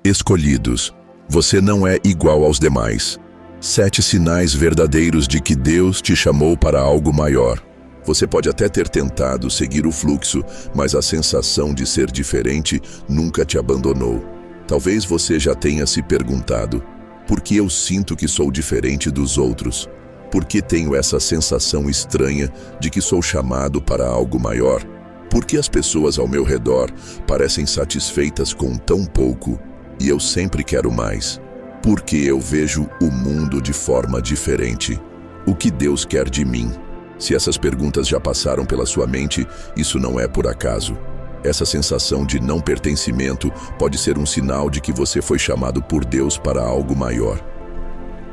Escolhidos. Você não é igual aos demais. 7 sinais verdadeiros de que Deus te chamou para algo maior. Você pode até ter tentado seguir o fluxo, mas a sensação de ser diferente nunca te abandonou. Talvez você já tenha se perguntado: por que eu sinto que sou diferente dos outros? Por que tenho essa sensação estranha de que sou chamado para algo maior? Por que as pessoas ao meu redor parecem satisfeitas com tão pouco e eu sempre quero mais? Por que eu vejo o mundo de forma diferente? O que Deus quer de mim? Se essas perguntas já passaram pela sua mente, isso não é por acaso. Essa sensação de não pertencimento pode ser um sinal de que você foi chamado por Deus para algo maior.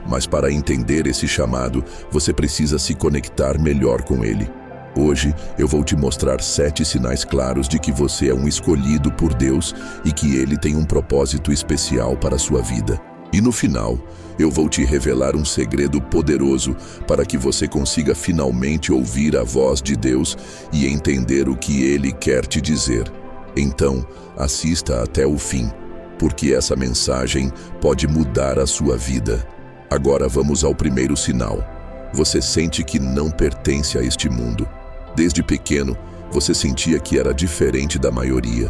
Mas para entender esse chamado, você precisa se conectar melhor com ele. Hoje, eu vou te mostrar 7 sinais claros de que você é um escolhido por Deus e que Ele tem um propósito especial para a sua vida. E no final, eu vou te revelar um segredo poderoso para que você consiga finalmente ouvir a voz de Deus e entender o que Ele quer te dizer. Então, assista até o fim, porque essa mensagem pode mudar a sua vida. Agora vamos ao primeiro sinal. Você sente que não pertence a este mundo. Desde pequeno, você sentia que era diferente da maioria.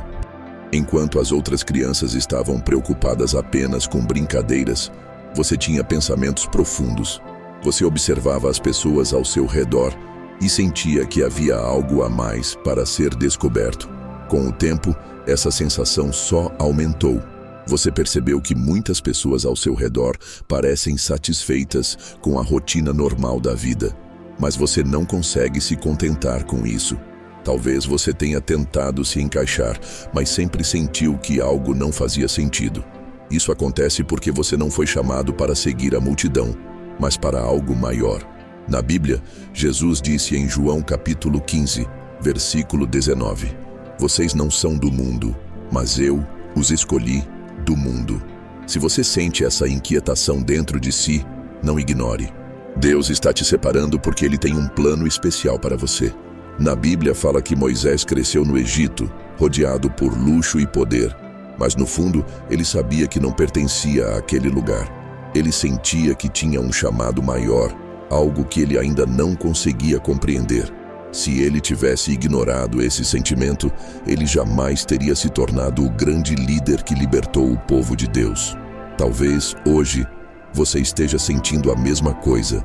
Enquanto as outras crianças estavam preocupadas apenas com brincadeiras, você tinha pensamentos profundos. Você observava as pessoas ao seu redor e sentia que havia algo a mais para ser descoberto. Com o tempo, essa sensação só aumentou. Você percebeu que muitas pessoas ao seu redor parecem satisfeitas com a rotina normal da vida, mas você não consegue se contentar com isso. Talvez você tenha tentado se encaixar, mas sempre sentiu que algo não fazia sentido. Isso acontece porque você não foi chamado para seguir a multidão, mas para algo maior. Na Bíblia, Jesus disse em João capítulo 15, versículo 19: "Vocês não são do mundo, mas eu os escolhi do mundo." Se você sente essa inquietação dentro de si, não ignore. Deus está te separando porque Ele tem um plano especial para você. Na Bíblia fala que Moisés cresceu no Egito, rodeado por luxo e poder, mas no fundo ele sabia que não pertencia àquele lugar. Ele sentia que tinha um chamado maior, algo que ele ainda não conseguia compreender. Se ele tivesse ignorado esse sentimento, ele jamais teria se tornado o grande líder que libertou o povo de Deus. Talvez hoje você esteja sentindo a mesma coisa.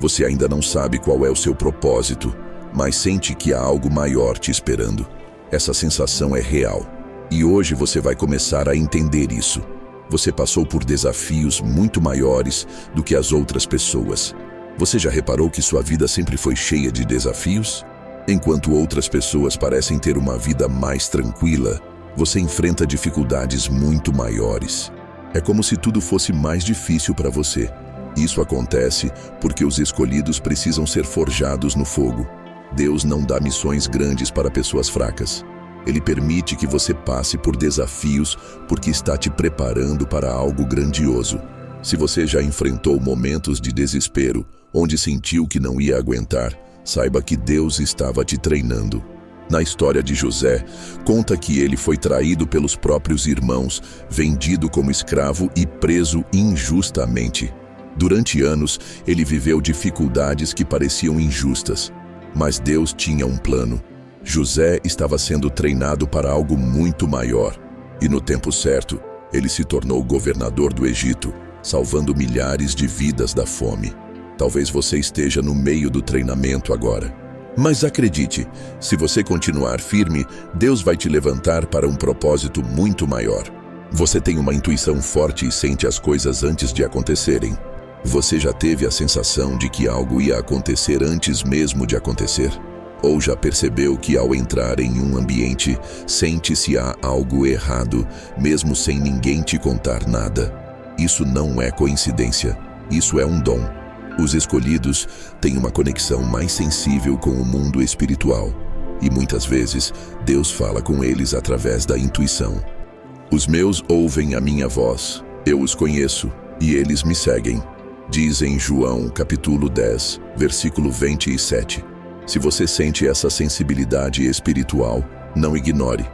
Você ainda não sabe qual é o seu propósito, mas sente que há algo maior te esperando. Essa sensação é real. E hoje você vai começar a entender isso. Você passou por desafios muito maiores do que as outras pessoas. Você já reparou que sua vida sempre foi cheia de desafios? Enquanto outras pessoas parecem ter uma vida mais tranquila, você enfrenta dificuldades muito maiores. É como se tudo fosse mais difícil para você. Isso acontece porque os escolhidos precisam ser forjados no fogo. Deus não dá missões grandes para pessoas fracas. Ele permite que você passe por desafios porque está te preparando para algo grandioso. Se você já enfrentou momentos de desespero, onde sentiu que não ia aguentar, saiba que Deus estava te treinando. Na história de José, conta que ele foi traído pelos próprios irmãos, vendido como escravo e preso injustamente. Durante anos, ele viveu dificuldades que pareciam injustas. Mas Deus tinha um plano. José estava sendo treinado para algo muito maior. E no tempo certo, ele se tornou governador do Egito, salvando milhares de vidas da fome. Talvez você esteja no meio do treinamento agora. Mas acredite, se você continuar firme, Deus vai te levantar para um propósito muito maior. Você tem uma intuição forte e sente as coisas antes de acontecerem. Você já teve a sensação de que algo ia acontecer antes mesmo de acontecer? Ou já percebeu que ao entrar em um ambiente, sente-se há algo errado, mesmo sem ninguém te contar nada? Isso não é coincidência, isso é um dom. Os escolhidos têm uma conexão mais sensível com o mundo espiritual, e muitas vezes Deus fala com eles através da intuição. Os meus ouvem a minha voz, eu os conheço, e eles me seguem. Diz em João capítulo 10, versículo 27. Se você sente essa sensibilidade espiritual, não ignore.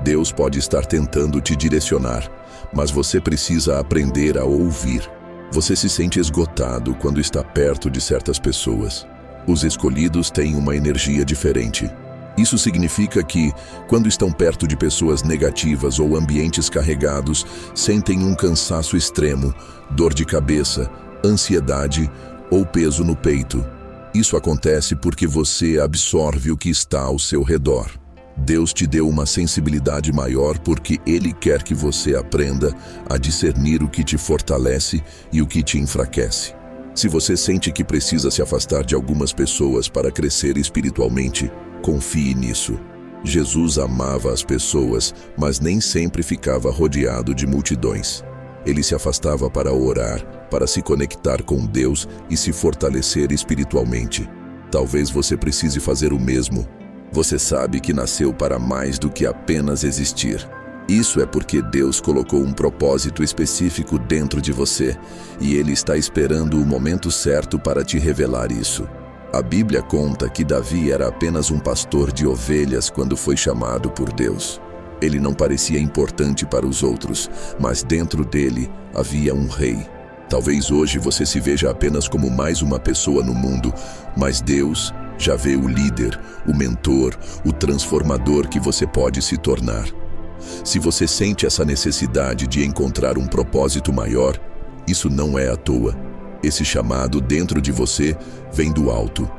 Deus pode estar tentando te direcionar, mas você precisa aprender a ouvir. Você se sente esgotado quando está perto de certas pessoas. Os escolhidos têm uma energia diferente. Isso significa que, quando estão perto de pessoas negativas ou ambientes carregados, sentem um cansaço extremo, dor de cabeça, ansiedade ou peso no peito. Isso acontece porque você absorve o que está ao seu redor. Deus te deu uma sensibilidade maior porque Ele quer que você aprenda a discernir o que te fortalece e o que te enfraquece. Se você sente que precisa se afastar de algumas pessoas para crescer espiritualmente, confie nisso. Jesus amava as pessoas, mas nem sempre ficava rodeado de multidões. Ele se afastava para orar, para se conectar com Deus e se fortalecer espiritualmente. Talvez você precise fazer o mesmo. Você sabe que nasceu para mais do que apenas existir. Isso é porque Deus colocou um propósito específico dentro de você, e Ele está esperando o momento certo para te revelar isso. A Bíblia conta que Davi era apenas um pastor de ovelhas quando foi chamado por Deus. Ele não parecia importante para os outros, mas dentro dele havia um rei. Talvez hoje você se veja apenas como mais uma pessoa no mundo, mas Deus já vê o líder, o mentor, o transformador que você pode se tornar. Se você sente essa necessidade de encontrar um propósito maior, isso não é à toa. Esse chamado dentro de você vem do alto.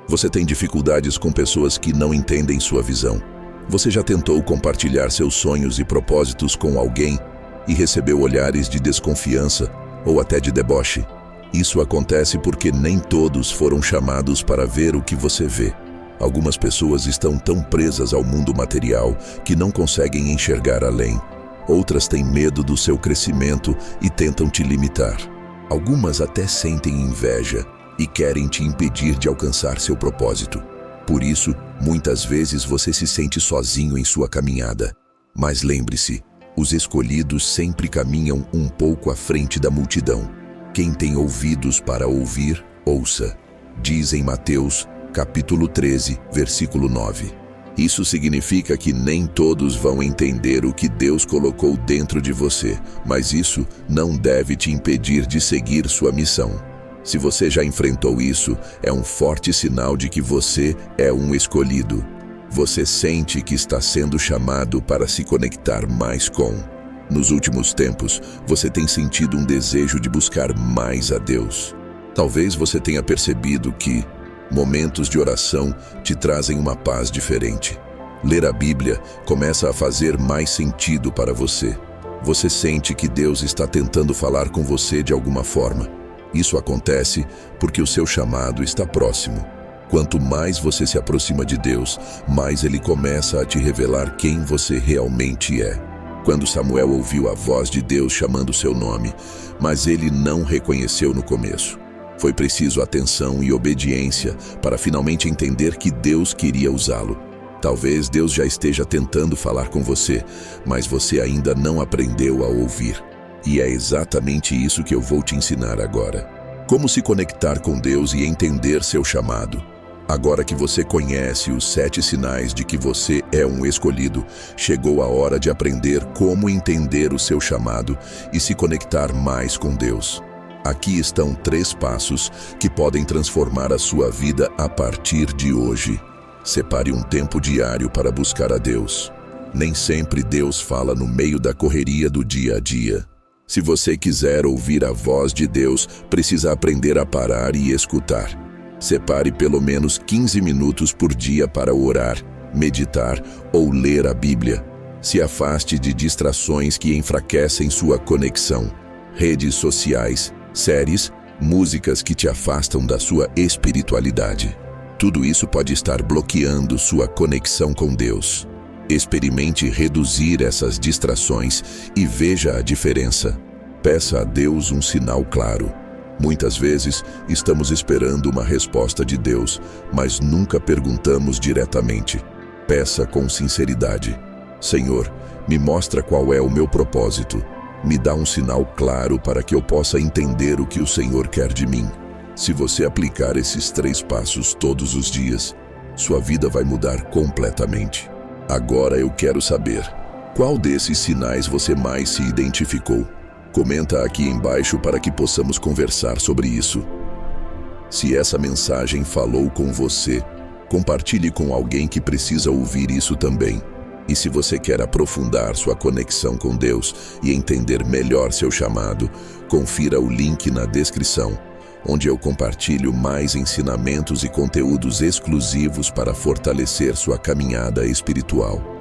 Você tem dificuldades com pessoas que não entendem sua visão. Você já tentou compartilhar seus sonhos e propósitos com alguém e recebeu olhares de desconfiança ou até de deboche? Isso acontece porque nem todos foram chamados para ver o que você vê. Algumas pessoas estão tão presas ao mundo material que não conseguem enxergar além. Outras têm medo do seu crescimento e tentam te limitar. Algumas até sentem inveja e querem te impedir de alcançar seu propósito. Por isso, muitas vezes você se sente sozinho em sua caminhada. Mas lembre-se, os escolhidos sempre caminham um pouco à frente da multidão. Quem tem ouvidos para ouvir, ouça. Diz em Mateus, capítulo 13, versículo 9. Isso significa que nem todos vão entender o que Deus colocou dentro de você, mas isso não deve te impedir de seguir sua missão. Se você já enfrentou isso, é um forte sinal de que você é um escolhido. Você sente que está sendo chamado para se conectar mais com. Nos últimos tempos, você tem sentido um desejo de buscar mais a Deus. Talvez você tenha percebido que momentos de oração te trazem uma paz diferente. Ler a Bíblia começa a fazer mais sentido para você. Você sente que Deus está tentando falar com você de alguma forma. Isso acontece porque o seu chamado está próximo. Quanto mais você se aproxima de Deus, mais Ele começa a te revelar quem você realmente é. Quando Samuel ouviu a voz de Deus chamando seu nome, mas ele não reconheceu no começo. Foi preciso atenção e obediência para finalmente entender que Deus queria usá-lo. Talvez Deus já esteja tentando falar com você, mas você ainda não aprendeu a ouvir. E é exatamente isso que eu vou te ensinar agora. Como se conectar com Deus e entender seu chamado. Agora que você conhece os 7 sinais de que você é um escolhido, chegou a hora de aprender como entender o seu chamado e se conectar mais com Deus. Aqui estão 3 passos que podem transformar a sua vida a partir de hoje. Separe um tempo diário para buscar a Deus. Nem sempre Deus fala no meio da correria do dia a dia. Se você quiser ouvir a voz de Deus, precisa aprender a parar e escutar. Separe pelo menos 15 minutos por dia para orar, meditar ou ler a Bíblia. Se afaste de distrações que enfraquecem sua conexão. Redes sociais, séries, músicas que te afastam da sua espiritualidade. Tudo isso pode estar bloqueando sua conexão com Deus. Experimente reduzir essas distrações e veja a diferença. Peça a Deus um sinal claro. Muitas vezes, estamos esperando uma resposta de Deus, mas nunca perguntamos diretamente. Peça com sinceridade. Senhor, me mostra qual é o meu propósito. Me dá um sinal claro para que eu possa entender o que o Senhor quer de mim. Se você aplicar esses 3 passos todos os dias, sua vida vai mudar completamente. Agora eu quero saber, Qual desses sinais você mais se identificou? Comenta aqui embaixo para que possamos conversar sobre isso. Se essa mensagem falou com você, compartilhe com alguém que precisa ouvir isso também. E se você quer aprofundar sua conexão com Deus e entender melhor seu chamado, confira o link na descrição, onde eu compartilho mais ensinamentos e conteúdos exclusivos para fortalecer sua caminhada espiritual.